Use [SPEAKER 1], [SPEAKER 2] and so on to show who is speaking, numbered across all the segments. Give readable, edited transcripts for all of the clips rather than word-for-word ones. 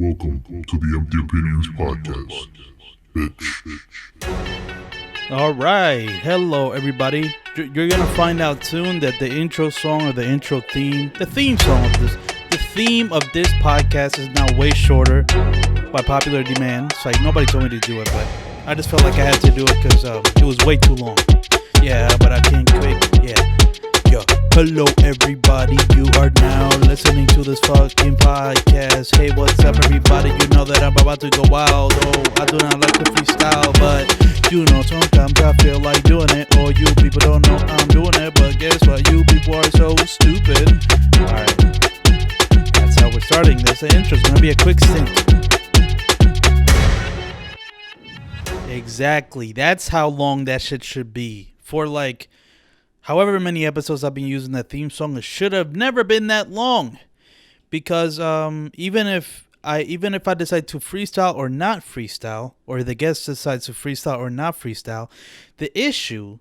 [SPEAKER 1] Welcome to the Empty Opinions Podcast, bitch.
[SPEAKER 2] All right, hello everybody. You're gonna find out soon that the intro song or the intro theme, the theme podcast is now way shorter by popular demand. It's like nobody told me to do it, but I just felt like I had to do it because it was way too long. Yeah, but I can't quit. Yeah. Yo, hello everybody, you are now listening to this fucking podcast. Hey, what's up everybody? You know that I'm about to go wild. Oh, I do not like to freestyle, but you know sometimes I feel like doing it. Or you people don't know I'm doing it, but guess what? You people are so stupid. Alright, that's how we're starting this. The intro's gonna be a quick stint. Exactly, that's how long that shit should be. For like however many episodes I've been using that theme song, it should have never been that long. Because even if I decide to freestyle or not freestyle, or the guest decides to freestyle or not freestyle, the issue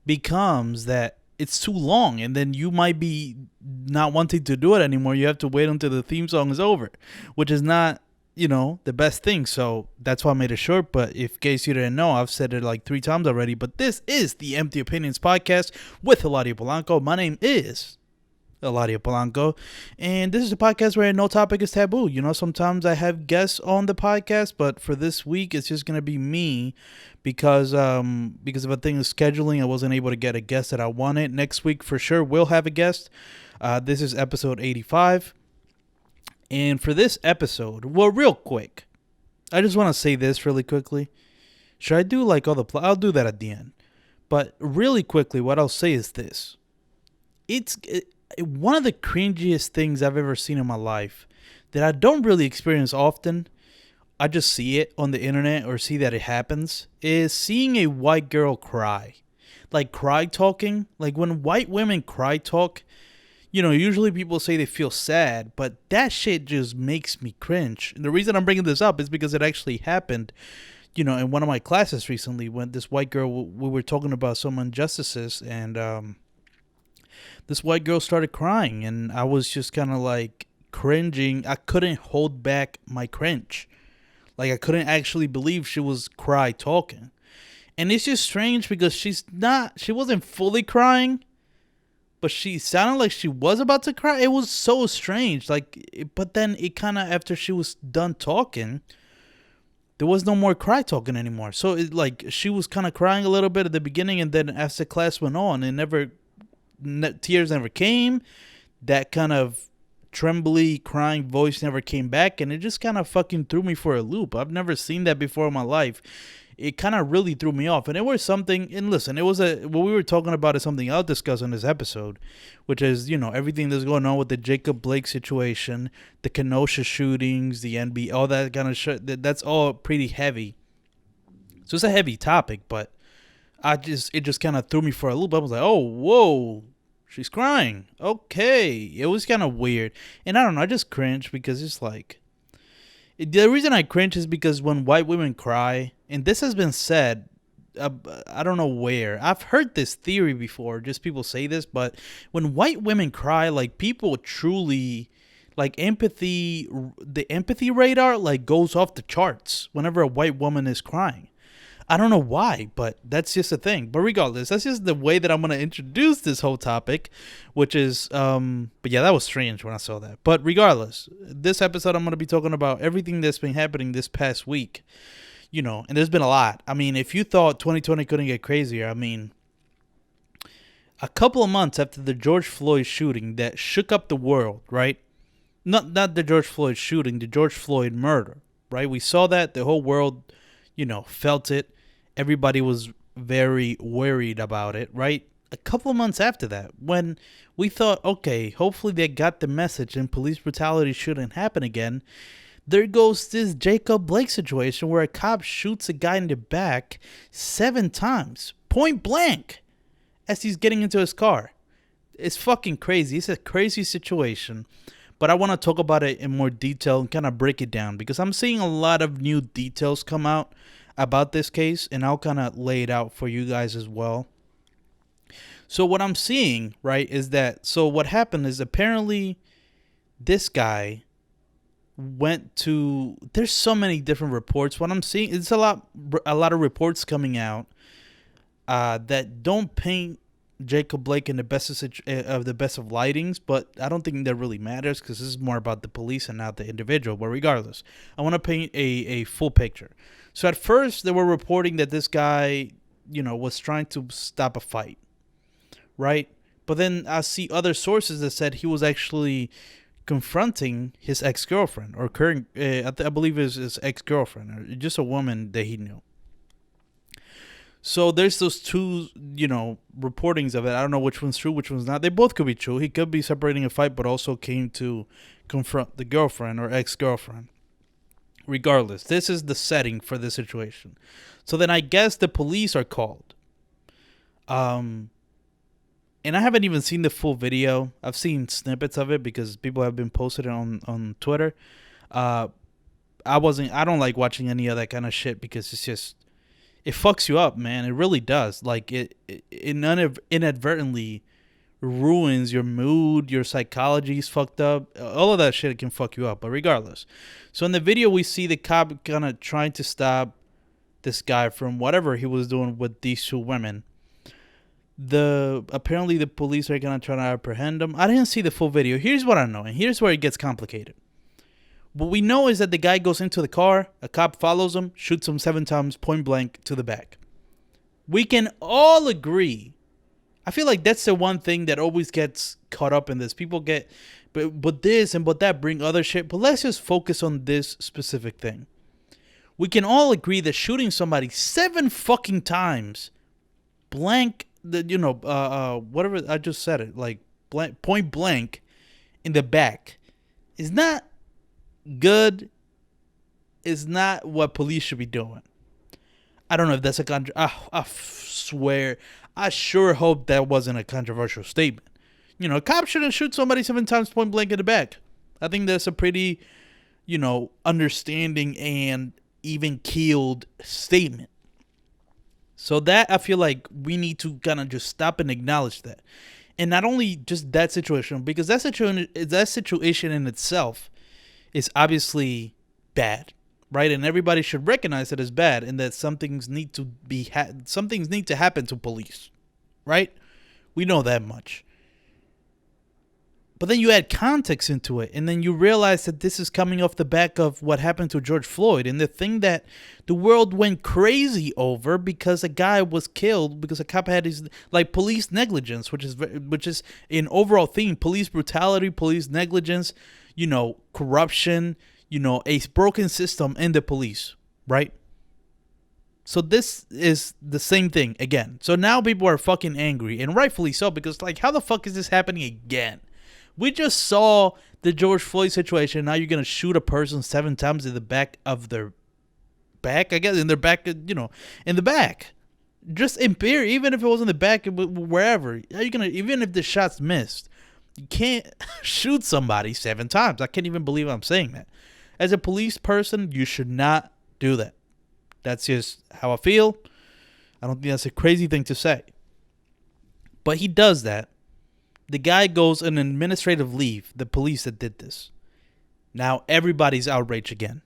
[SPEAKER 2] becomes that it's too long, and then you might be not wanting to do it anymore. You have to wait until the theme song is over, which is not, the best thing. So that's why I made it short. But in case you didn't know, I've said it like 3 times already. But this is the Empty Opinions Podcast with Eladio Polanco. My name is Eladio Polanco, and this is a podcast where no topic is taboo. Sometimes I have guests on the podcast, but for this week, it's just gonna be me because of a thing of scheduling. I wasn't able to get a guest that I wanted. Next week for sure we'll have a guest. This is episode 85. And for this episode, well, real quick, I just want to say this really quickly. Should I do like all the I'll do that at the end. But really quickly, what I'll say is this. It's one of the cringiest things I've ever seen in my life that I don't really experience often. I just see it on the internet or see that it happens, is seeing a white girl cry. Like cry talking. Like when white women cry talk, usually people say they feel sad, but that shit just makes me cringe. And the reason I'm bringing this up is because it actually happened, in one of my classes recently when this white girl, we were talking about some injustices, and this white girl started crying, and I was just kind of like cringing. I couldn't hold back my cringe. Like I couldn't actually believe she was cry talking. And it's just strange because she wasn't fully crying, but she sounded like she was about to cry. It was so strange. But then it kind of, after she was done talking, there was no more cry talking anymore. So she was kind of crying a little bit at the beginning, and then as the class went on, tears never came. That kind of trembly crying voice never came back, and it just kind of fucking threw me for a loop. I've never seen that before in my life. It kind of really threw me off. And it was something, and listen, what we were talking about is something I'll discuss in this episode, which is, everything that's going on with the Jacob Blake situation, the Kenosha shootings, the NBA, all that kind of shit. That's all pretty heavy. So it's a heavy topic, but it just kind of threw me for a loop. I was like, oh, whoa, she's crying. Okay. It was kind of weird. And I don't know, I just cringed because it's like, the reason I cringe is because when white women cry, and this has been said, I don't know where. I've heard this theory before, just people say this, but when white women cry, like people truly, like the empathy radar, like goes off the charts whenever a white woman is crying. I don't know why, but that's just a thing. But regardless, that's just the way that I'm going to introduce this whole topic, which is, but yeah, that was strange when I saw that. But regardless, this episode, I'm going to be talking about everything that's been happening this past week, and there's been a lot. I mean, if you thought 2020 couldn't get crazier, I mean, a couple of months after the George Floyd shooting that shook up the world, right? Not the George Floyd shooting, the George Floyd murder, right? We saw that, the whole world, felt it. Everybody was very worried about it, right? A couple of months after that, when we thought, okay, hopefully they got the message and police brutality shouldn't happen again, there goes this Jacob Blake situation where a cop shoots a guy in the back 7 times, point blank, as he's getting into his car. It's fucking crazy. It's a crazy situation. But I want to talk about it in more detail and kind of break it down because I'm seeing a lot of new details come out about this case, and I'll kind of lay it out for you guys as well. So what I'm seeing, right, is that, so what happened is apparently this guy went to. There's so many different reports. What I'm seeing, it's a lot of reports coming out that don't paint Jacob Blake in the best of lightings, but I don't think that really matters because this is more about the police and not the individual. But regardless, I want to paint a full picture. So at first, they were reporting that this guy, was trying to stop a fight, right? But then I see other sources that said he was actually confronting his ex-girlfriend or current, I believe his ex-girlfriend, or just a woman that he knew. So there's those two, reportings of it. I don't know which one's true, which one's not. They both could be true. He could be separating a fight, but also came to confront the girlfriend or ex-girlfriend. Regardless, this is the setting for the situation. So then I guess the police are called. And I haven't even seen the full video. I've seen snippets of it because people have been posting it on Twitter. I don't like watching any of that kind of shit because it fucks you up, man. It really does. Like it inadvertently ruins your mood, your psychology is fucked up. All of that shit can fuck you up. But regardless, so in the video we see the cop kind of trying to stop this guy from whatever he was doing with these two women. Apparently the police are gonna try to apprehend him. I didn't see the full video. Here's what I know, and here's where it gets complicated. What we know is that the guy goes into the car, a cop follows him, shoots him 7 times, point blank, to the back. We can all agree. I feel like that's the one thing that always gets caught up in this. People get, but this and but that bring other shit. But let's just focus on this specific thing. We can all agree that shooting somebody 7 fucking times, blank, whatever I just said it, like blank, point blank, in the back, is not good. Is not what police should be doing. I don't know if that's I swear, I sure hope that wasn't a controversial statement. A cop shouldn't shoot somebody 7 times point blank in the back. I think that's a pretty, understanding and even keeled statement. So that, I feel like we need to kind of just stop and acknowledge that. And not only just that situation, because that situation in itself is obviously bad, right? And everybody should recognize that it's bad and that some things need to happen to police, right? We know that much. But then you add context into it, and then you realize that this is coming off the back of what happened to George Floyd, and the thing that the world went crazy over because a guy was killed because a cop had his, like, police negligence, which is an overall theme: police brutality, police negligence, corruption, a broken system in the police, right? So this is the same thing again. So now people are fucking angry, and rightfully so, because, like, how the fuck is this happening again? We just saw the George Floyd situation. Now you're going to shoot a person 7 times in the back of their back, I guess, in their back, in the back. Just in theory, even if it was in the back, wherever. How you going to, even if the shot's missed, you can't shoot somebody 7 times. I can't even believe I'm saying that. As a police person, you should not do that. That's just how I feel. I don't think that's a crazy thing to say. But he does that. The guy goes on an administrative leave, the police that did this. Now everybody's outraged again,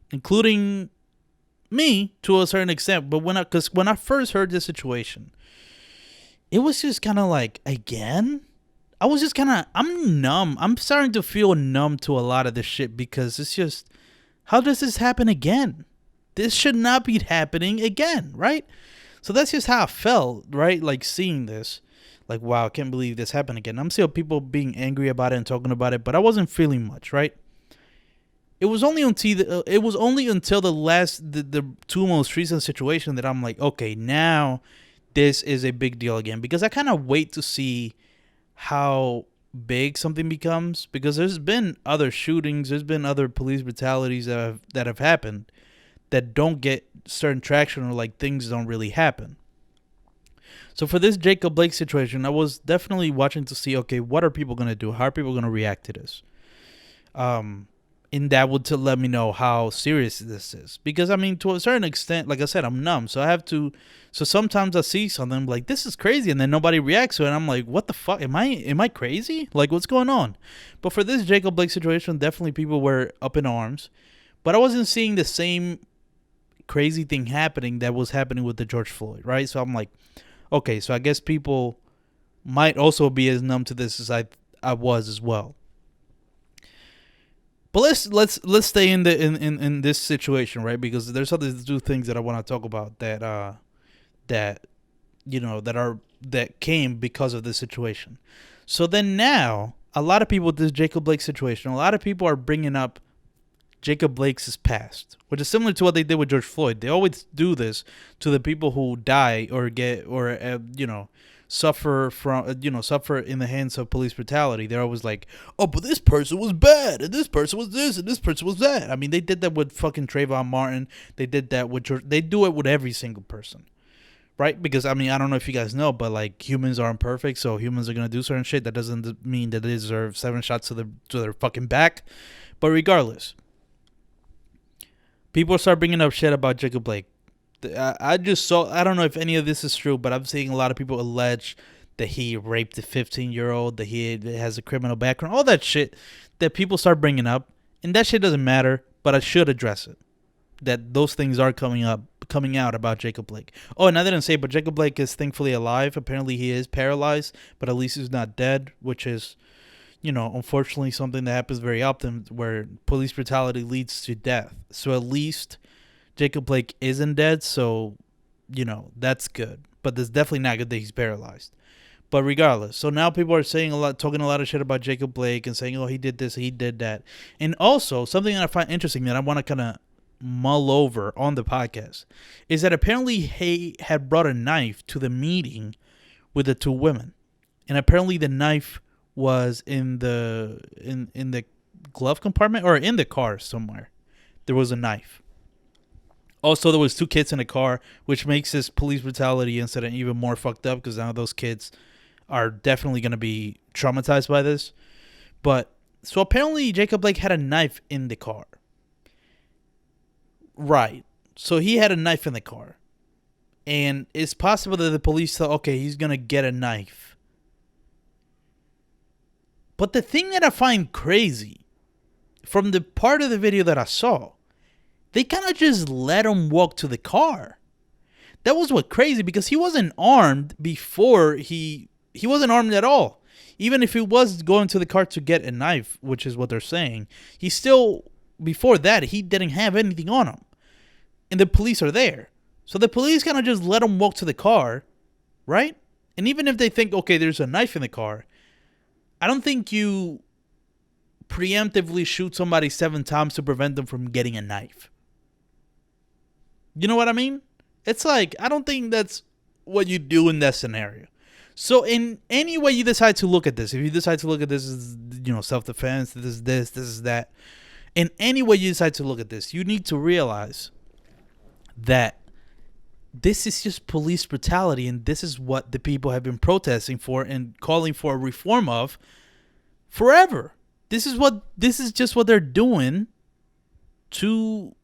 [SPEAKER 2] including me to a certain extent. But when I first heard this situation, it was just kind of like, again? I was just I'm numb. I'm starting to feel numb to a lot of this shit because it's just, how does this happen again? This should not be happening again, right? So that's just how I felt, right? Like seeing this. Like, wow, I can't believe this happened again. I'm still people being angry about it and talking about it, but I wasn't feeling much, right? It was only until the 2 most recent situation that I'm like, okay, now this is a big deal again, because I kind of wait to see how big something becomes, because there's been other shootings, there's been other police brutalities that have happened that don't get certain traction, or like things don't really happen. So for this Jacob Blake situation, I was definitely watching to see, okay, what are people going to do? How are people going to react to this? And that would to let me know how serious this is. Because I mean, to a certain extent, like I said, I'm numb, so I have to. So sometimes I see something I'm like, this is crazy, and then nobody reacts to it. And I'm like, what the fuck? Am I crazy? Like, what's going on? But for this Jacob Blake situation, definitely people were up in arms, but I wasn't seeing the same crazy thing happening that was happening with the George Floyd, right? So I'm like, okay, so I guess people might also be as numb to this as I was as well. But let's stay in in this situation, right? Because there's other two things that I want to talk about that that came because of this situation. So then now a lot of people with this Jacob Blake situation, a lot of people are bringing up Jacob Blake's past, which is similar to what they did with George Floyd. They always do this to the people who die or get or suffer from suffer in the hands of police brutality. They're always like, oh, but this person was bad, and this person was this, and this person was that. I mean, they did that with fucking Trayvon Martin. They did that with George. They do it with every single person, right? Because I mean, I don't know if you guys know, but like humans are imperfect, so humans are gonna do certain shit. That doesn't mean that they deserve 7 shots to their fucking back. But regardless, people start bringing up shit about Jacob Blake. I just saw, I don't know if any of this is true, but I'm seeing a lot of people allege that he raped a 15-year-old, that he has a criminal background, all that shit that people start bringing up. And that shit doesn't matter, but I should address it. That those things are coming out about Jacob Blake. Oh, and I didn't say, but Jacob Blake is thankfully alive. Apparently he is paralyzed, but at least he's not dead, which is, unfortunately something that happens very often where police brutality leads to death. So at least Jacob Blake isn't dead, so, that's good. But it's definitely not good that he's paralyzed. But regardless, so now people are talking a lot of shit about Jacob Blake and saying, oh, he did this, he did that. And also, something that I find interesting that I want to kind of mull over on the podcast is that apparently he had brought a knife to the meeting with the two women. And apparently the knife was in the glove compartment or in the car somewhere. There was a knife. Also, there was 2 kids in the car, which makes this police brutality incident even more fucked up because now those kids are definitely going to be traumatized by this. But so apparently Jacob Blake had a knife in the car. Right. So he had a knife in the car. And it's possible that the police thought, okay, he's going to get a knife. But the thing that I find crazy from the part of the video that I saw, they kind of just let him walk to the car. That was what crazy, because he wasn't armed before he wasn't armed at all. Even if he was going to the car to get a knife, which is what they're saying, he still, before that, he didn't have anything on him. And the police are there. So the police kind of just let him walk to the car, right? And even if they think, okay, there's a knife in the car, I don't think you preemptively shoot somebody 7 times to prevent them from getting a knife. You know what I mean? It's like, I don't think that's what you do in that scenario. So in any way you decide to look at this, if you decide to look at this as, self-defense, this is that, in any way you decide to look at this, you need to realize that this is just police brutality, and this is what the people have been protesting for and calling for a reform of forever. This is just what they're doing to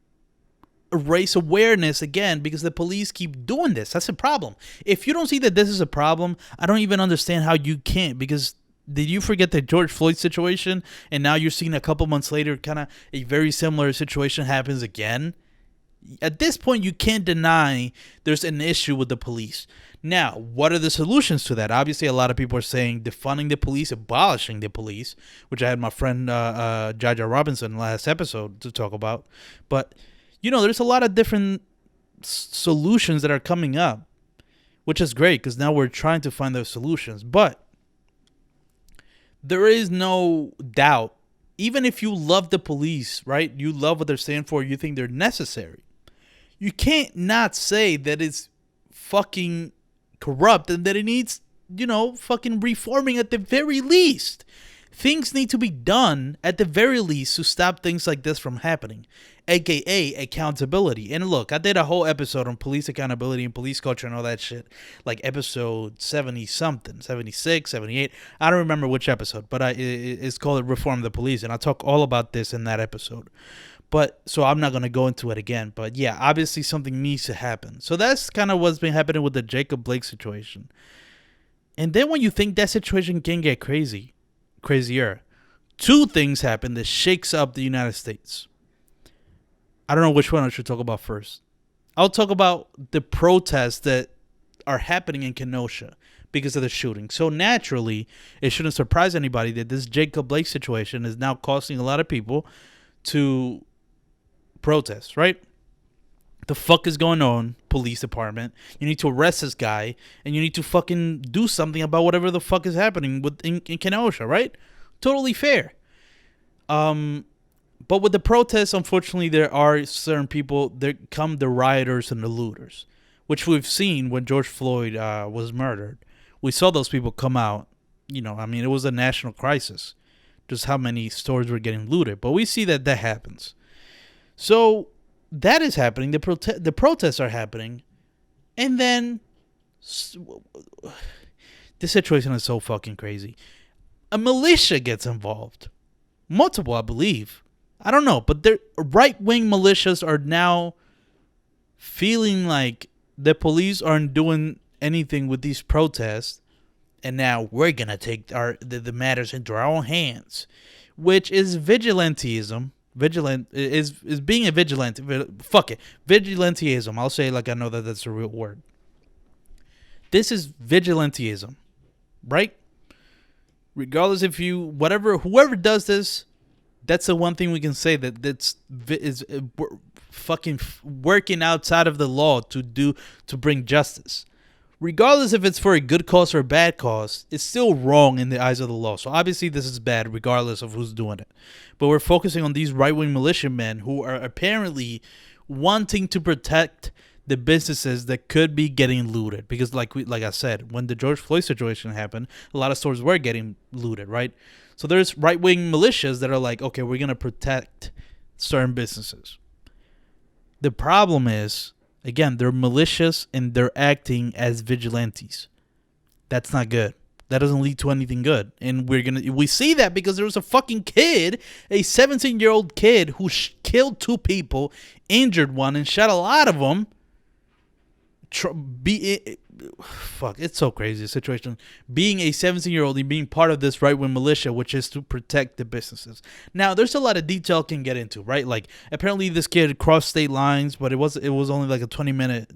[SPEAKER 2] raise awareness again, because the police keep doing this. That's a problem. If you don't see that this is a problem, I don't even understand how you can't, because did you forget the George Floyd situation, and now you're seeing a couple months later kind of a very similar situation happens again? At this point, you can't deny there's an issue with the police. Now, what are the solutions to that? Obviously, a lot of people are saying defunding the police, abolishing the police, which I had my friend Jaja Robinson last episode to talk about. But there's a lot of different solutions that are coming up, which is great because now we're trying to find those solutions. But there is no doubt, even if you love the police, right? You love what they're standing for, you think they're necessary. You can't not say that it's fucking corrupt and that it needs, fucking reforming at the very least. Things need to be done at the very least to stop things like this from happening, aka accountability. And look, I did a whole episode on police accountability and police culture and all that shit, like episode 70 something, 76, 78. I don't remember which episode, but it's called Reform the Police, and I talk all about this in that episode. But so I'm not going to go into it again. But yeah, obviously something needs to happen. So that's kind of what's been happening with the Jacob Blake situation. And then when you think that situation can get crazier, two things happen that shakes up the United States. I don't know which one I should talk about first. I'll talk about the protests that are happening in Kenosha because of the shooting. So naturally, it shouldn't surprise anybody that this Jacob Blake situation is now causing a lot of people to protest, right? The fuck is going on, police department? You need to arrest this guy, and you need to fucking do something about whatever the fuck is happening in Kenosha, right? Totally fair. But with the protests, unfortunately, there are certain people. There come the rioters and the looters, which we've seen when George Floyd was murdered. We saw those people come out. You know, I mean, it was a national crisis, just how many stores were getting looted. But we see that happens. So that is happening. The protests are happening, and then this situation is so fucking crazy. A militia gets involved, multiple, I believe. I don't know, but the right-wing militias are now feeling like the police aren't doing anything with these protests, and now we're gonna take the matters into our own hands, which is vigilantism. Is being a vigilante. Fuck it, vigilantism. I'll say it like I know that that's a real word. This is vigilantism, right? Regardless if whoever does this, that's the one thing we can say that's fucking working outside of the law to bring justice. Regardless if it's for a good cause or a bad cause, it's still wrong in the eyes of the law. So obviously this is bad regardless of who's doing it. But we're focusing on these right-wing militiamen who are apparently wanting to protect the businesses that could be getting looted. Because like I said, when the George Floyd situation happened, a lot of stores were getting looted, right? So there's right-wing militias that are like, okay, we're going to protect certain businesses. The problem is, again, they're malicious and they're acting as vigilantes. That's not good. That doesn't lead to anything good. And we see that because there was a fucking kid, a 17-year-old kid who killed two people, injured one, and shot a lot of them. Fuck, it's so crazy, the situation. Being a 17-year-old and being part of this right-wing militia, which is to protect the businesses. Now, there's a lot of detail I can get into, right? Like, apparently this kid crossed state lines, but it was only like a 20-minute,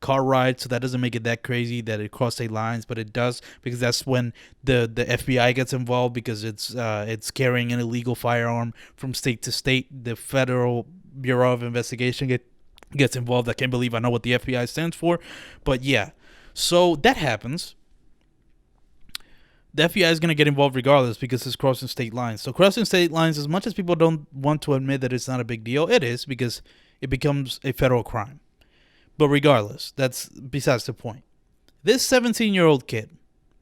[SPEAKER 2] car ride, so that doesn't make it that crazy that it crossed state lines, but it does, because that's when the FBI gets involved, because it's carrying an illegal firearm from state to state. The Federal Bureau of Investigation gets involved. I can't believe I know what the FBI stands for, but yeah. So that happens. The FBI is going to get involved regardless because it's crossing state lines. So crossing state lines, as much as people don't want to admit that it's not a big deal, it is, because it becomes a federal crime. But regardless, that's besides the point. This 17-year-old kid,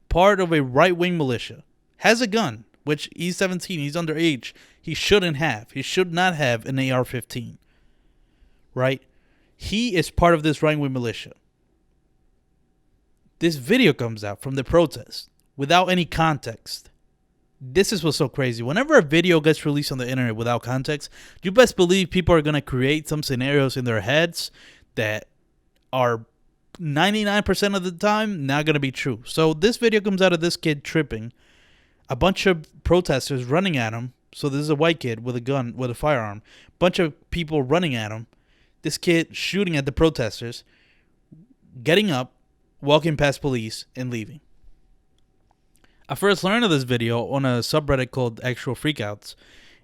[SPEAKER 2] part of a right-wing militia, has a gun, which he's 17, he's underage. He shouldn't have. He should not have an AR-15. Right? He is part of this right-wing militia. This video comes out from the protest without any context. This is what's so crazy. Whenever a video gets released on the internet without context, you best believe people are going to create some scenarios in their heads that are 99% of the time not going to be true. So this video comes out of this kid tripping, a bunch of protesters running at him. So this is a white kid with a gun, with a firearm, bunch of people running at him. This kid shooting at the protesters, getting up, walking past police, and leaving. I first learned of this video on a subreddit called Actual Freakouts.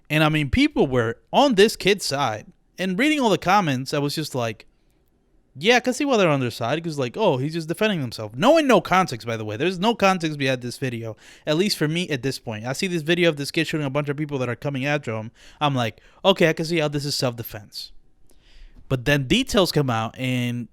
[SPEAKER 2] And I mean, people were on this kid's side. And reading all the comments, I was just like, yeah, I can see why they're on their side. Because like, oh, he's just defending himself. Knowing no context, by the way. There's no context behind this video. At least for me at this point. I see this video of this kid shooting a bunch of people that are coming after him. I'm like, okay, I can see how this is self-defense. But then details come out, and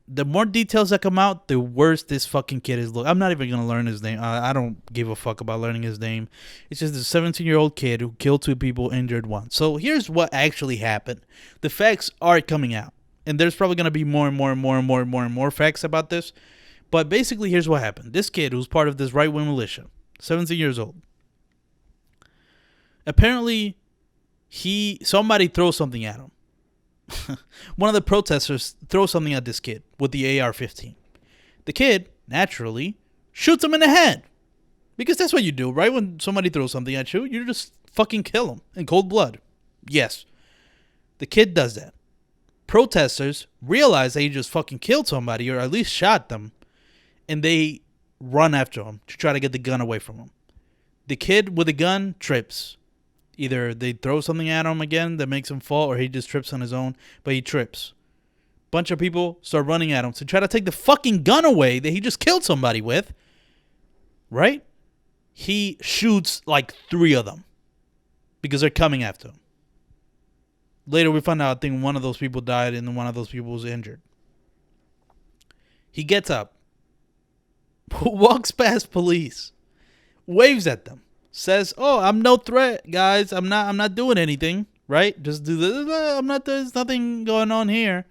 [SPEAKER 2] the more details that come out, the worse this fucking kid is. Look, I'm not even gonna learn his name. I don't give a fuck about learning his name. It's just a 17-year-old kid who killed 2 people, injured 1. So here's what actually happened. The facts are coming out, and there's probably gonna be more and more and more and more and more and more facts about this. But basically, here's what happened. This kid, who's part of this right-wing militia, 17 years old. Apparently, somebody throws something at him. One of the protesters throws something at this kid with the AR-15. The kid, naturally, shoots him in the head. Because that's what you do, right? When somebody throws something at you, you just fucking kill him in cold blood. Yes. The kid does that. Protesters realize that he just fucking killed somebody, or at least shot them, and they run after him to try to get the gun away from him. The kid with the gun trips. Either they throw something at him again that makes him fall, or he just trips on his own, but he trips. Bunch of people start running at him to try to take the fucking gun away that he just killed somebody with. Right? He shoots like 3 of them because they're coming after him. Later we find out, I think one of those people died and one of those people was injured. He gets up, walks past police, waves at them. Says, "Oh, I'm no threat, guys. I'm not doing anything, right? Just do this. There's nothing going on here,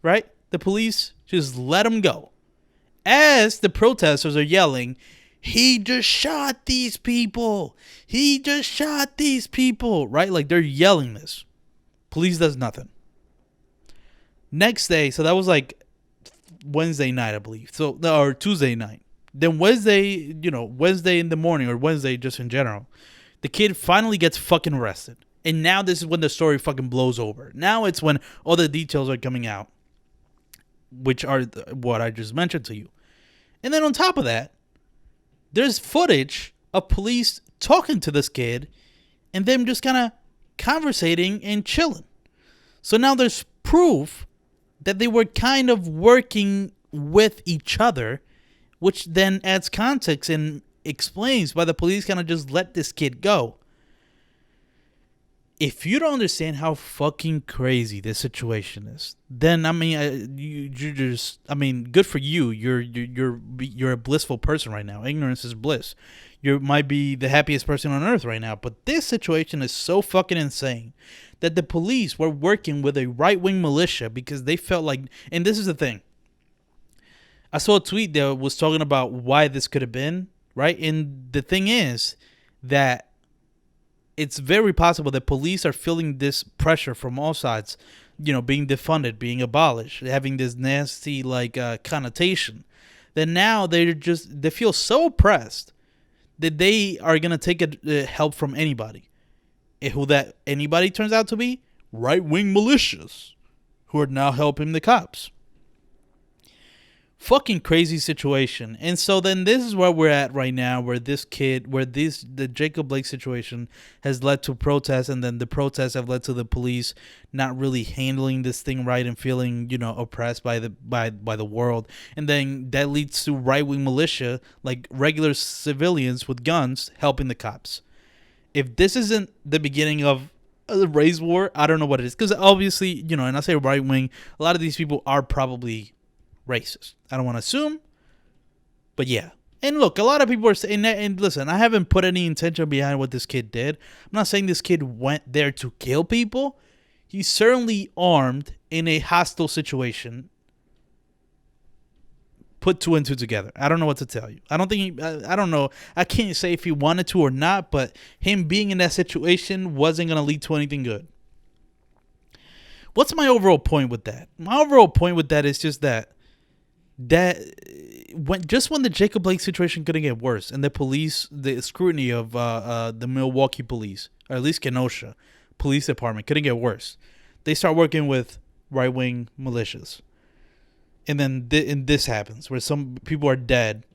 [SPEAKER 2] right?" The police just let him go. As the protesters are yelling, "He just shot these people. He just shot these people," right? Like they're yelling this. Police does nothing. Next day, so that was like Wednesday night, I believe. Or Tuesday night. Then Wednesday in the morning, or Wednesday just in general, the kid finally gets fucking arrested. And now this is when the story fucking blows over. Now it's when all the details are coming out, which are what I just mentioned to you. And then on top of that, there's footage of police talking to this kid and them just kind of conversating and chilling. So now there's proof that they were kind of working with each other, which then adds context and explains why the police kind of just let this kid go. If you don't understand how fucking crazy this situation is, then good for you. You're a blissful person right now. Ignorance is bliss. You might be the happiest person on earth right now. But this situation is so fucking insane that the police were working with a right-wing militia because they felt like, and this is the thing. I saw a tweet that was talking about why this could have been, right? And the thing is that it's very possible that police are feeling this pressure from all sides, being defunded, being abolished, having this nasty connotation, that now they feel so oppressed that they are going to take help from anybody. And who that anybody turns out to be? Right-wing militias who are now helping the cops. Fucking crazy situation. And so then this is where we're at right now, where the Jacob Blake situation has led to protests, and then the protests have led to the police not really handling this thing right and feeling, oppressed by the world. And then that leads to right-wing militia, like regular civilians with guns, helping the cops. If this isn't the beginning of a race war, I don't know what it is. Because obviously, and I say right-wing, a lot of these people are probably racist. I don't want to assume, but yeah. And look, a lot of people are saying that, and listen, I haven't put any intention behind what this kid did. I'm not saying this kid went there to kill people. He's certainly armed in a hostile situation. Put 2 and 2 together. I don't know what to tell you. I don't know. I can't say if he wanted to or not, but him being in that situation wasn't going to lead to anything good. What's my overall point with that? My overall point with that is just that when the Jacob Blake situation couldn't get worse, and the scrutiny of the Milwaukee police, or at least Kenosha Police Department, couldn't get worse, they start working with right-wing militias. And then this happens, where some people are dead,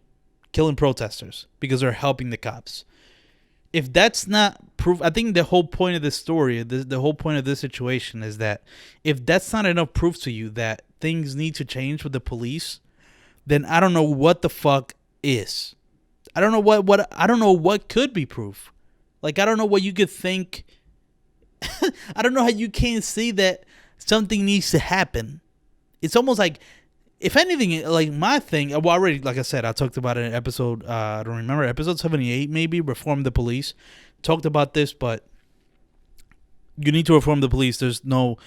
[SPEAKER 2] killing protesters because they're helping the cops. If that's not proof, I think the whole point of this story, the whole point of this situation is that if that's not enough proof to you that things need to change with the police, then I don't know what the fuck is. I don't know what could be proof. Like, I don't know what you could think. I don't know how you can't see that something needs to happen. It's almost like if anything, like my thing, well, already, like I said, I talked about it in episode, I don't remember, episode 78, maybe, Reform the Police. Talked about this, but you need to reform the police. There's no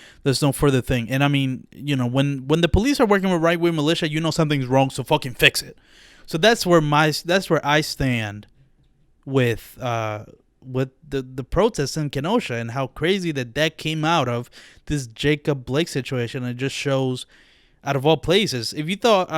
[SPEAKER 2] further thing. And I mean, when the police are working with right wing militia, something's wrong, so fucking fix it. So that's where I stand with the protests in Kenosha and how crazy that came out of this Jacob Blake situation. It just shows, out of all places, if you thought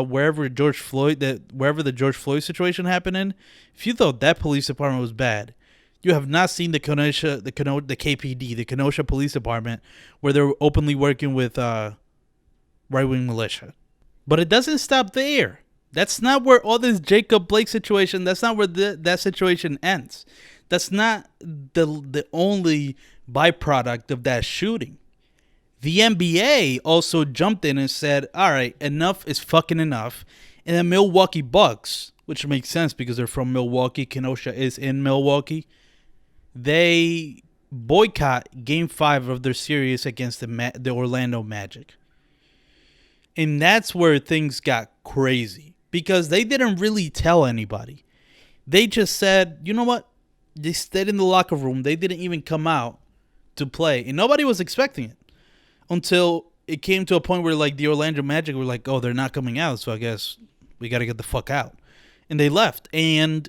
[SPEAKER 2] wherever the George Floyd situation happened in, if you thought that police department was bad, you have not seen the KPD, the Kenosha Police Department, where they're openly working with right-wing militia. But it doesn't stop there. That's not where all this Jacob Blake situation, that's not where that situation ends. That's not the only byproduct of that shooting. The NBA also jumped in and said, all right, enough is fucking enough. And the Milwaukee Bucks, which makes sense because they're from Milwaukee, Kenosha is in Milwaukee, they boycott Game 5 of their series against the Orlando Magic. And that's where things got crazy because they didn't really tell anybody. They just said, you know what? They stayed in the locker room. They didn't even come out to play. And nobody was expecting it until it came to a point where like the Orlando Magic were like, oh, they're not coming out. So I guess we got to get the fuck out. And they left. And,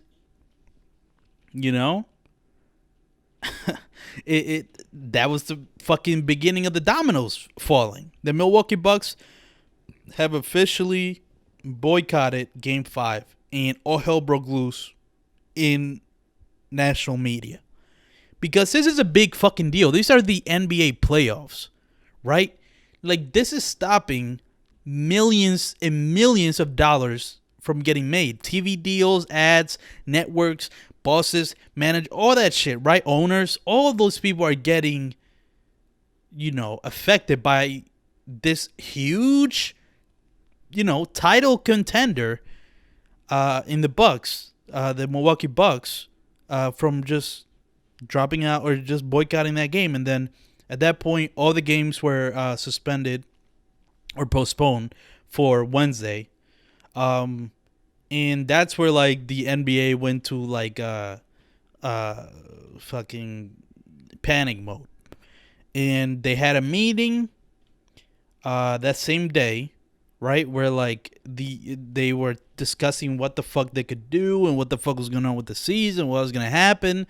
[SPEAKER 2] that was the fucking beginning of the dominoes falling. The Milwaukee Bucks have officially boycotted Game 5, and all hell broke loose in national media. Because this is a big fucking deal. These are the NBA playoffs, right? Like, this is stopping millions and millions of dollars from getting made. TV deals, ads, networks, bosses, manage, all that shit, right? Owners, all those people are getting, affected by this huge, title contender in the Bucks, the Milwaukee Bucks, from just dropping out or just boycotting that game. And then at that point, all the games were suspended or postponed for Wednesday. And that's where like the NBA went to like fucking panic mode. And they had a meeting that same day, right, where like they were discussing what the fuck they could do and what the fuck was going on with the season, what was going to happen.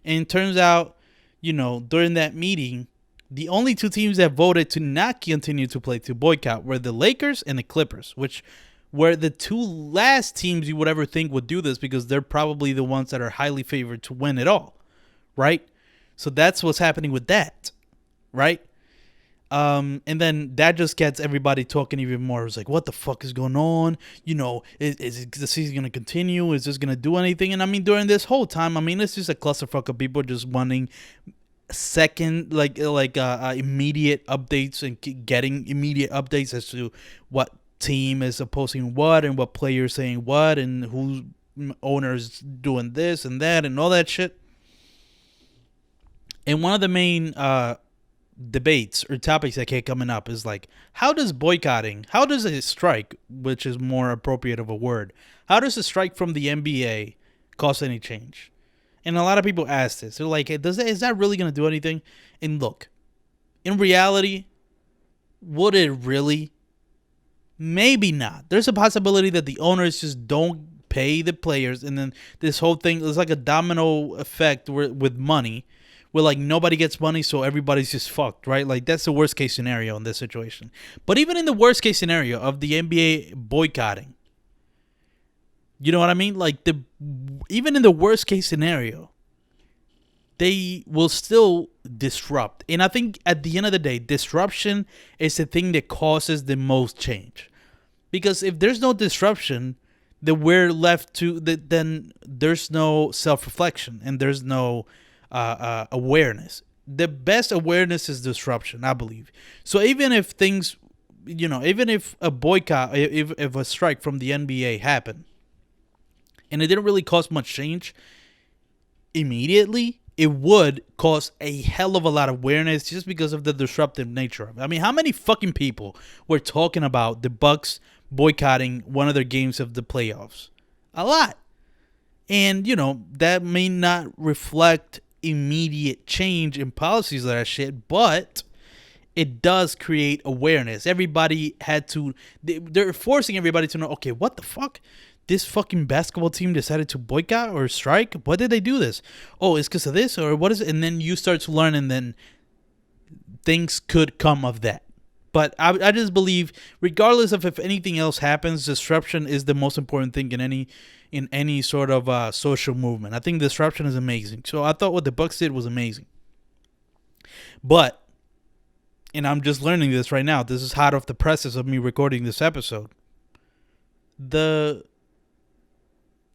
[SPEAKER 2] And it turns out, during that meeting, the only two teams that voted to not continue to play, to boycott, were the Lakers and the Clippers, which were the two last teams you would ever think would do this because they're probably the ones that are highly favored to win it all, right? So that's what's happening with that, right? And then that just gets everybody talking even more. It's like, what the fuck is going on? Is the season going to continue? Is this going to do anything? And I mean, during this whole time, I mean, it's just a clusterfuck of people just wanting second, immediate updates and getting immediate updates as to what team is opposing what and what players saying what and who owners doing this and that and all that shit. And one of the main debates or topics that kept coming up is like, how does a strike, which is more appropriate of a word, how does a strike from the NBA cause any change? And a lot of people ask this. They're like, hey, is that really going to do anything? And look, in reality, would it really? Maybe not. There's a possibility that the owners just don't pay the players, and then this whole thing is like a domino effect with money, where like nobody gets money, so everybody's just fucked, right? Like that's the worst case scenario in this situation. But even in the worst case scenario of the NBA boycotting, you know what I mean? Like even in the worst case scenario, they will still disrupt. And I think at the end of the day, disruption is the thing that causes the most change. Because if there's no disruption, then we're left to then there's no self-reflection and there's no awareness. The best awareness is disruption, I believe. So even if things, even if a boycott, if a strike from the NBA happened, and it didn't really cause much change immediately, it would cause a hell of a lot of awareness just because of the disruptive nature of it. I mean, how many fucking people were talking about the Bucks boycotting one of their games of the playoffs? A lot. And, that may not reflect immediate change in policies of that shit, but it does create awareness. Everybody they're forcing everybody to know, okay, what the fuck? This fucking basketball team decided to boycott or strike? Why did they do this? Oh, it's because of this? Or what is it? And then you start to learn, and then things could come of that. But I just believe, regardless of if anything else happens, disruption is the most important thing in any sort of social movement. I think disruption is amazing. So I thought what the Bucks did was amazing. But, and I'm just learning this right now. This is hot off the presses of me recording this episode. The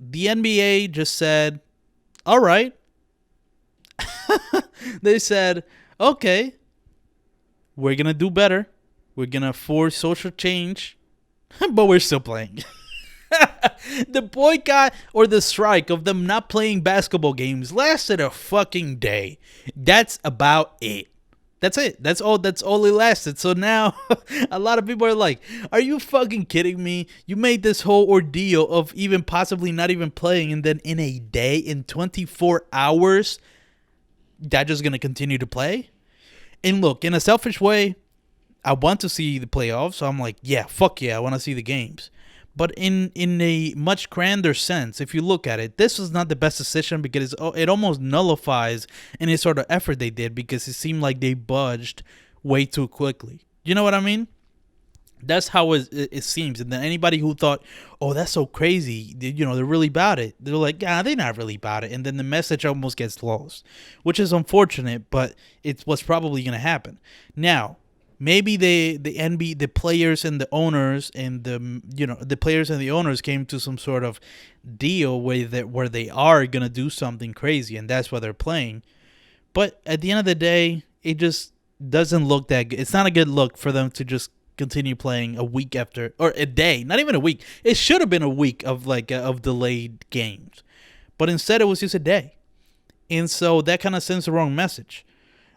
[SPEAKER 2] NBA just said, all right. They said, okay, we're going to do better. We're going to force social change, but we're still playing. The boycott or the strike of them not playing basketball games lasted a fucking day. That's about it. That's it. That's all it lasted. So now a lot of people are like, are you fucking kidding me? You made this whole ordeal of even possibly not even playing, and then in a day, in 24 hours, that just going to continue to play? And look, in a selfish way, I want to see the playoffs. So I'm like, yeah, fuck yeah, I want to see the games. But in a much grander sense, if you look at it, this was not the best decision because it almost nullifies any sort of effort they did, because it seemed like they budged way too quickly. You know what I mean? That's how it seems. And then anybody who thought, oh, that's so crazy, they're really about it. They're like, yeah, they're not really about it. And then the message almost gets lost, which is unfortunate, but it's what's probably going to happen. Now, maybe the NBA, the players and the owners and the players and the owners came to some sort of deal where they are gonna do something crazy, and that's why they're playing. But at the end of the day, it just doesn't look that good. It's not a good look for them to just continue playing a week after, or a day, not even a week. It should have been a week of of delayed games, but instead it was just a day, and so that kind of sends the wrong message.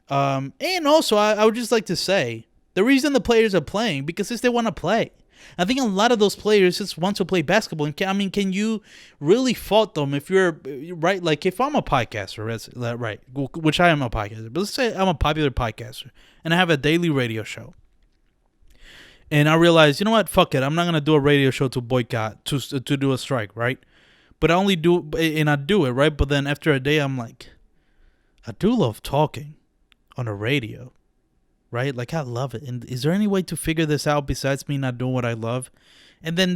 [SPEAKER 2] And also, I would just like to say, the reason the players are playing, because they want to play. I think a lot of those players just want to play basketball. And can you really fault them if you're right? Like, if I'm a podcaster, right, which I am a podcaster, but let's say I'm a popular podcaster and I have a daily radio show, and I realize, you know what, fuck it, I'm not gonna do a radio show to boycott, to do a strike, right? But I do it, right? But then after a day, I'm like, I do love talking on the radio, right? Like, I love it. And is there any way to figure this out besides me not doing what I love? And then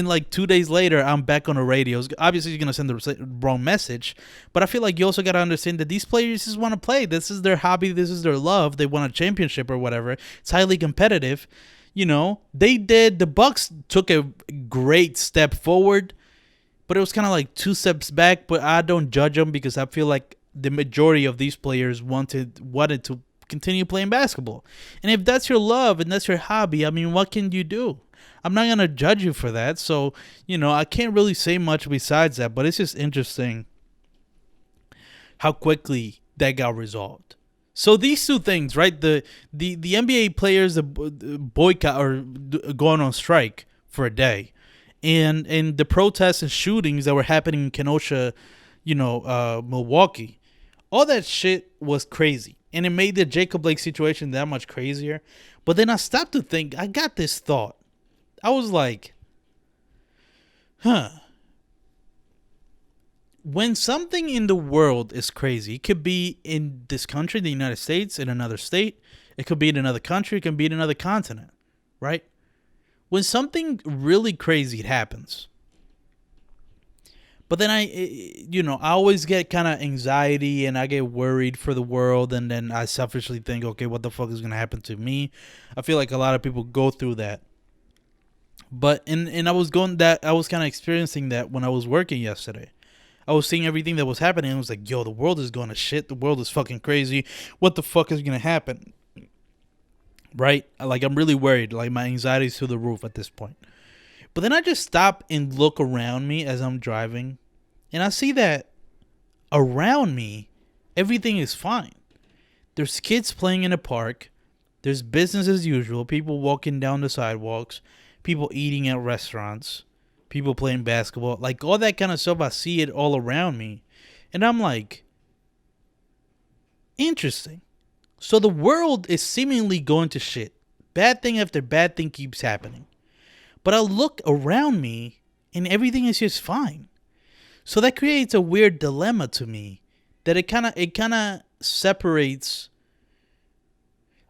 [SPEAKER 2] like 2 days later, I'm back on the radio. Obviously, you're going to send the wrong message. But I feel like you also got to understand that these players just want to play. This is their hobby. This is their love. They want a championship or whatever. It's highly competitive. The Bucks took a great step forward, but it was kind of like 2 steps back. But I don't judge them, because I feel like the majority of these players wanted to continue playing basketball. And if that's your love and that's your hobby, I mean, what can you do? I'm not going to judge you for that. So, I can't really say much besides that, but it's just interesting how quickly that got resolved. So these two things, right? The NBA players, the boycott or going on strike for a day, and the protests and shootings that were happening in Kenosha, Milwaukee, all that shit was crazy. And it made the Jacob Blake situation that much crazier. But then I stopped to think. I got this thought. I was like, when something in the world is crazy, it could be in this country, the United States, in another state. It could be in another country. It can be in another continent, right? When something really crazy happens, but then I always get kind of anxiety and I get worried for the world, and then I selfishly think, okay, what the fuck is going to happen to me? I feel like a lot of people go through that. But I was kind of experiencing that when I was working yesterday. I was seeing everything that was happening, and I was like, yo, the world is going to shit. The world is fucking crazy. What the fuck is going to happen? Right? Like, I'm really worried. Like, my anxiety is through the roof at this point. But then I just stop and look around me as I'm driving, and I see that around me, everything is fine. There's kids playing in a park. There's business as usual. People walking down the sidewalks. People eating at restaurants. People playing basketball. Like all that kind of stuff. I see it all around me. And I'm like, interesting. So the world is seemingly going to shit. Bad thing after bad thing keeps happening. But I look around me and everything is just fine. So that creates a weird dilemma to me that it kind of separates.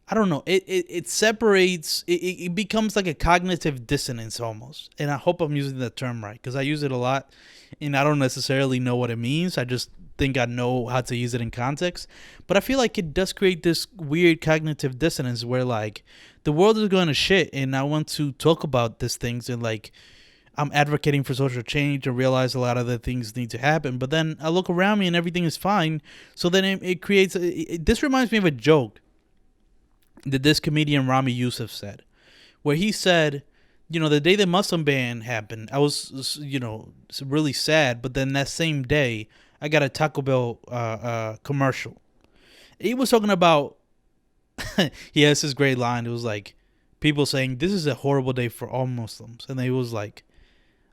[SPEAKER 2] I don't know. It separates. It becomes like a cognitive dissonance almost. And I hope I'm using that term right because I use it a lot, and I don't necessarily know what it means. I just think I know how to use it in context. But I feel like it does create this weird cognitive dissonance where like the world is going to shit, and I want to talk about these things and like I'm advocating for social change and realize a lot of the things need to happen. But then I look around me and everything is fine. So then it creates. This reminds me of a joke that this comedian Rami Youssef said, where he said, the day the Muslim ban happened, I was, really sad. But then that same day, I got a Taco Bell commercial. He was talking about, he has this great line. It was like, people saying, this is a horrible day for all Muslims. And he was like,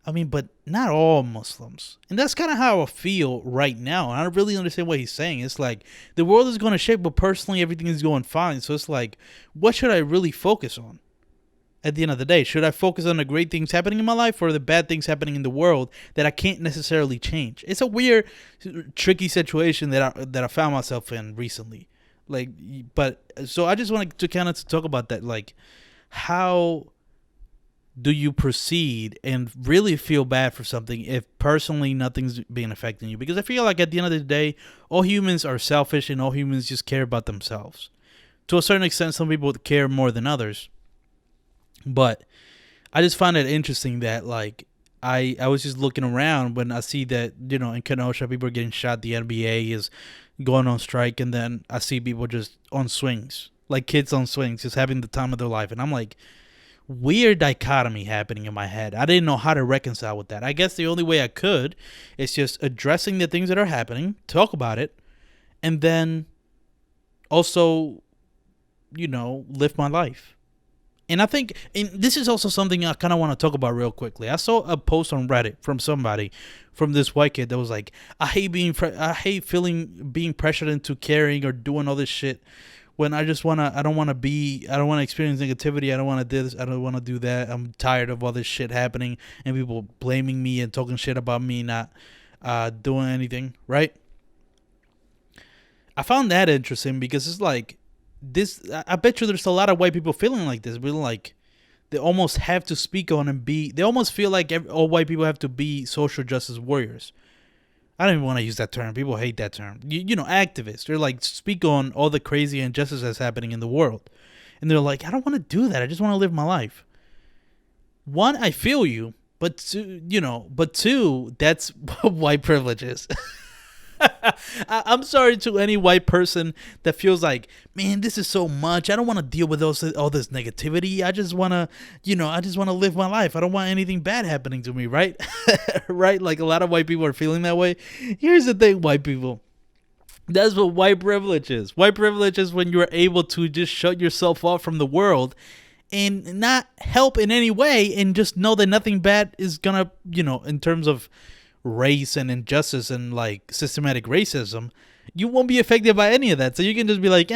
[SPEAKER 2] I mean, but not all Muslims. And that's kind of how I feel right now. And I don't really understand what he's saying. It's like the world is going to shit, but personally everything is going fine. So it's like, what should I really focus on at the end of the day? Should I focus on the great things happening in my life or the bad things happening in the world that I can't necessarily change? It's a weird, tricky situation that I found myself in recently. Like, but so I just wanted to kind of talk about that. Like, how do you proceed and really feel bad for something if personally nothing's being affecting you? Because I feel like at the end of the day, all humans are selfish and all humans just care about themselves. To a certain extent, some people care more than others. But I just find it interesting that like I was just looking around when I see that, in Kenosha people are getting shot, the NBA is going on strike, and then I see people just on swings, like kids on swings, just having the time of their life. And I'm like, weird dichotomy happening in my head. I didn't know how to reconcile with that. I guess the only way I could is just addressing the things that are happening, talk about it, and then also, live my life. And I think, and this is also something I kind of want to talk about real quickly. I saw a post on Reddit from somebody, from this white kid that was like, I hate feeling being pressured into caring or doing all this shit when I don't want to experience negativity. I don't want to do this. I don't want to do that. I'm tired of all this shit happening and people blaming me and talking shit about me not doing anything, right? I found that interesting because it's like, I bet you there's a lot of white people feeling like this. We're like, they almost have to speak on and they almost feel like all white people have to be social justice warriors. I don't even want to use that term. People hate that term. Activists. They're like, speak on all the crazy injustice that's happening in the world. And they're like, I don't want to do that. I just want to live my life. One, I feel you. But two, that's what white privilege is. I'm sorry to any white person that feels like, man, this is so much. I don't want to deal with all this negativity. I just want to live my life. I don't want anything bad happening to me, right? Right? Like a lot of white people are feeling that way. Here's the thing, white people. That's what white privilege is. White privilege is when you're able to just shut yourself off from the world and not help in any way and just know that nothing bad is gonna, in terms of race and injustice and like systematic racism, you won't be affected by any of that. So you can just be like,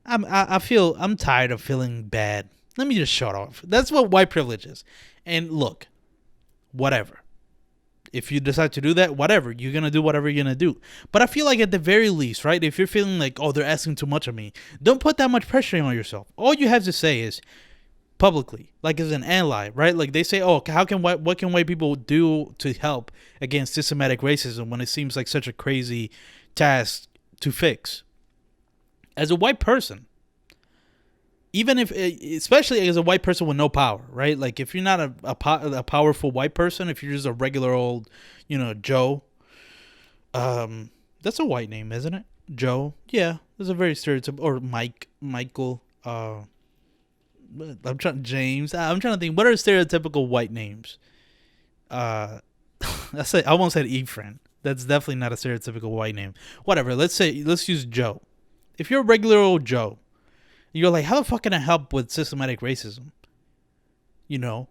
[SPEAKER 2] I'm tired of feeling bad. Let me just shut off. That's what white privilege is. And look, whatever. If you decide to do that, whatever. You're going to do whatever you're going to do. But I feel like at the very least, right, if you're feeling like, oh, they're asking too much of me, don't put that much pressure on yourself. All you have to say is, publicly, like as an ally, right? Like they say, oh, what can white people do to help against systematic racism when it seems like such a crazy task to fix? As a white person, even if, especially as a white person with no power, right? Like if you're not a powerful white person, if you're just a regular old, Joe, that's a white name, isn't it? Joe, yeah, there's a very stereotypical, or Michael, James. I'm trying to think. What are stereotypical white names? I almost said Ephraim. That's definitely not a stereotypical white name. Whatever. Let's use Joe. If you're a regular old Joe, you're like, how the fuck can I help with systematic racism? You know,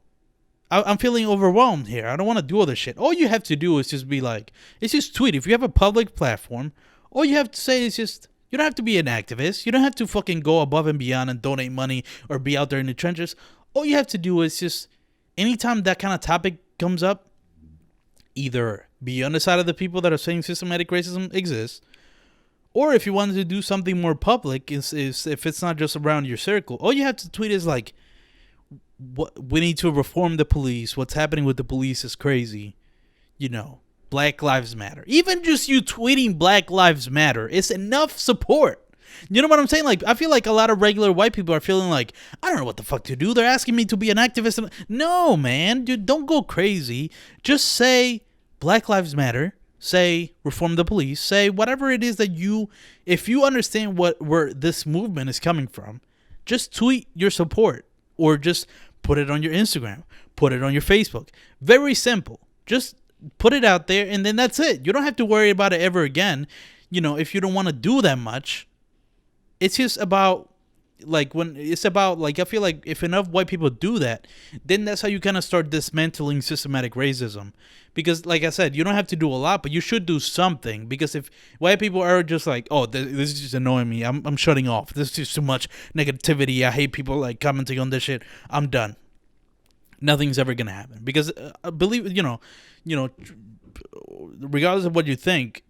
[SPEAKER 2] I'm feeling overwhelmed here. I don't want to do all this shit. All you have to do is just be like, it's just tweet. If you have a public platform, all you have to say is just, you don't have to be an activist. You don't have to fucking go above and beyond and donate money or be out there in the trenches. All you have to do is just, anytime that kind of topic comes up, either be on the side of the people that are saying systematic racism exists, or if you wanted to do something more public, is if it's not just around your circle, all you have to tweet is like, what, we need to reform the police. What's happening with the police is crazy. You know, Black Lives Matter. Even just you tweeting Black Lives Matter is enough support. You know what I'm saying? Like, I feel like a lot of regular white people are feeling like, I don't know what the fuck to do. They're asking me to be an activist. No, man, dude, don't go crazy. Just say Black Lives Matter. Say reform the police. Say whatever it is that you, if you understand where this movement is coming from, just tweet your support or just put it on your Instagram, put it on your Facebook. Very simple. Just put it out there and then that's it. You don't have to worry about it ever again. You know, if you don't want to do that much, it's just about like I feel like if enough white people do that, then that's how you kind of start dismantling systematic racism. Because like I said, you don't have to do a lot, but you should do something. Because if white people are just like, oh, this is just annoying me, I'm shutting off. This is just too much negativity. I hate people like commenting on this shit. I'm done. Nothing's ever gonna happen. Because believe you know, regardless of what you think,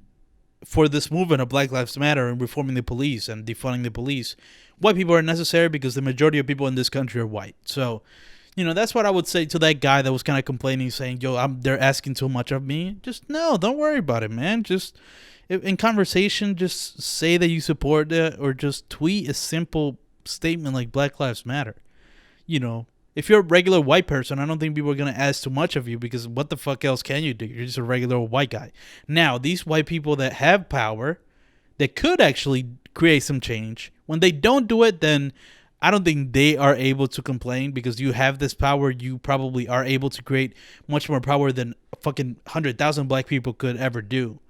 [SPEAKER 2] for this movement of Black Lives Matter and reforming the police and defunding the police, white people are necessary because the majority of people in this country are white. So, you know, that's what I would say to that guy that was kind of complaining, saying, yo, they're asking too much of me. Just, no, don't worry about it, man. Just, in conversation, just say that you support it or just tweet a simple statement like Black Lives Matter. You know, if you're a regular white person, I don't think people are going to ask too much of you because what the fuck else can you do? You're just a regular white guy. Now, these white people that have power, that could actually create some change, when they don't do it, then I don't think they are able to complain because you have this power. You probably are able to create much more power than fucking 100,000 black people could ever do.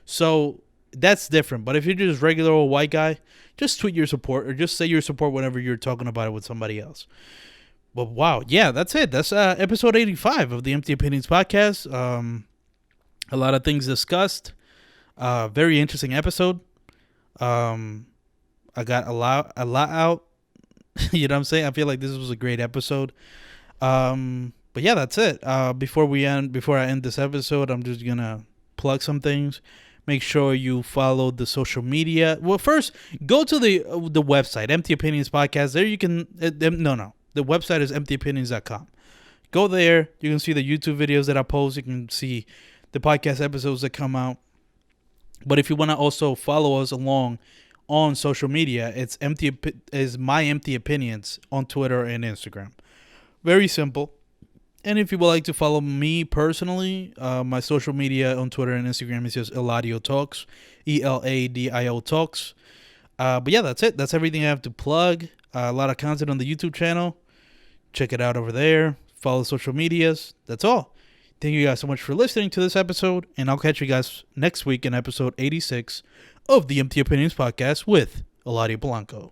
[SPEAKER 2] So that's different. But if you're just a regular old white guy, just tweet your support or just say your support whenever you're talking about it with somebody else. But wow, yeah, that's it. That's episode 85 of the Empty Opinions podcast. A lot of things discussed. Very interesting episode. I got a lot out. You know what I'm saying? I feel like this was a great episode. But yeah, that's it. Before I end this episode, I'm just gonna plug some things. Make sure you follow the social media. Well, first, go to the website, Empty Opinions Podcast. There you can no. The website is emptyopinions.com. Go there. You can see the YouTube videos that I post. You can see the podcast episodes that come out. But if you want to also follow us along on social media, it's My Empty Opinions on Twitter and Instagram. Very simple. And if you would like to follow me personally, my social media on Twitter and Instagram is just Eladio Talks, ELADIO Talks. But yeah, that's it. That's everything I have to plug. A lot of content on the YouTube channel. Check it out over there. Follow social medias. That's all. Thank you guys so much for listening to this episode, and I'll catch you guys next week in episode 86 of the Empty Opinions Podcast with Eladio Polanco.